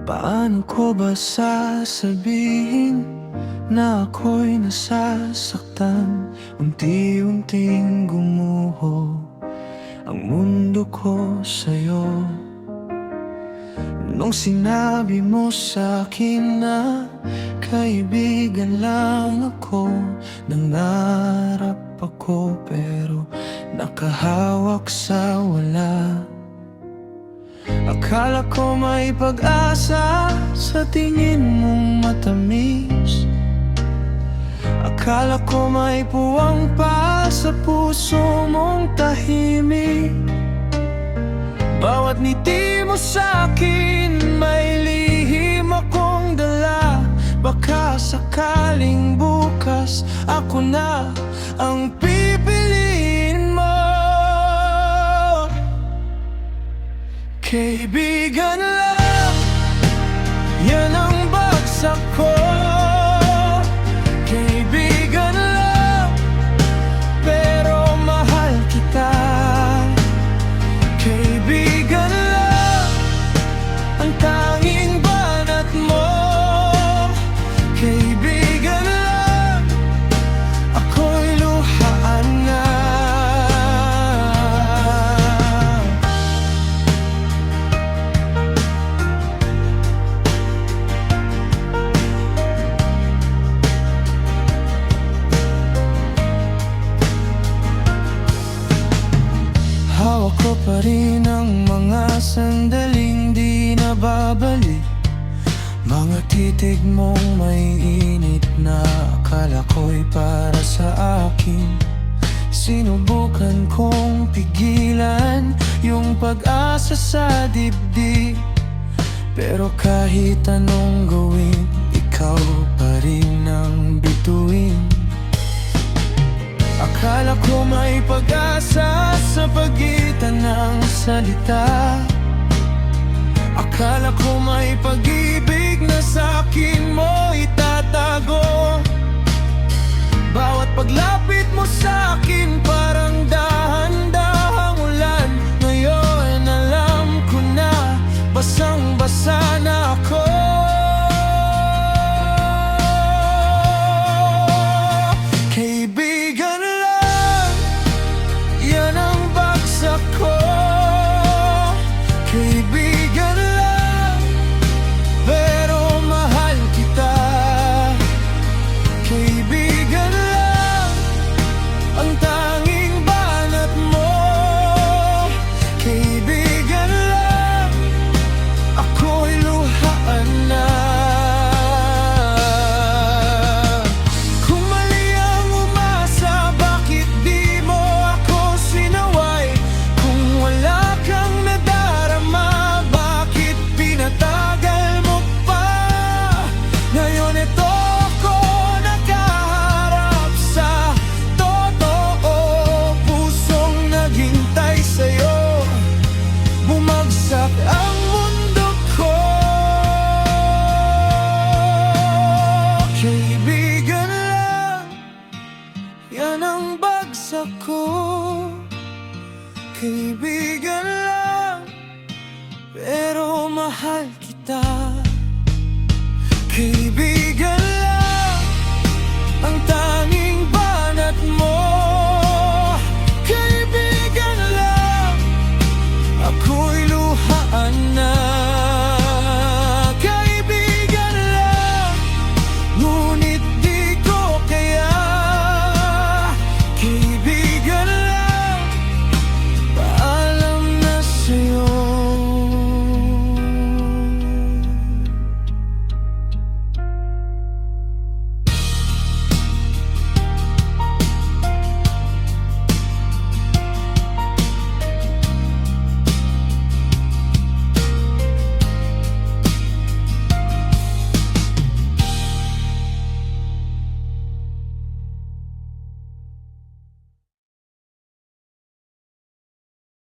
Paano ko ba sasabihin na ako'y nasasaktan? Unti-unting gumuho ang mundo ko sa'yo. Nung sinabi mo sa'kin na kaibigan lang ako, nangarap ako pero nakahawak sa wala. Akala ko may pag-asa sa tingin mong matamis. Akala ko may puwang pa sa puso mong tahimik. Bawat ngiti mo sa'kin may lihim akong dala. Baka sakaling bukas ako na ang pipiliin mo. Kaibigan lang, yan ang bagsak ko. Kaibigan lang, pero mahal kita. Kaibigan lang, ang tanging banat mo. Kaibigan lang, ako'y luhaan na. Hawak ko pa rin ang mga sandaling di nababalik. Mga titig mong may init na akala ko'y para sa akin. Sinubukan kong pigilan yung pag-asa sa dibdib, pero kahit anong gawin, ikaw pa rin ang bituin. Akala ko may pag-asa sa pagitan ng salita. Akala ko may pag-ibig na sa'kin mo itatago. Bawat paglapit mo sa'kin parang dahan-dahang ulan. Ngayon alam ko na basang-basa na ako. Kaibigan lang, yan ang bagsak ko. Kaibigan lang, pero mahal kita. Kaibigan lang, ang tanging banat mo. Kaibigan lang, ako'y luhaan na. Kung mali ang umasa, bakit di mo ako sinaway? Kung wala kang nadarama, bakit pinatagal mo pa? Ngayon ito ako nakaharap sa totoo. Pusong naghintay sa'yo, bumagsak ang mundo ko. Kaibigan lang, yan ang bagsak ko. Kaibigan lang, pero mahal kita. Kaibigan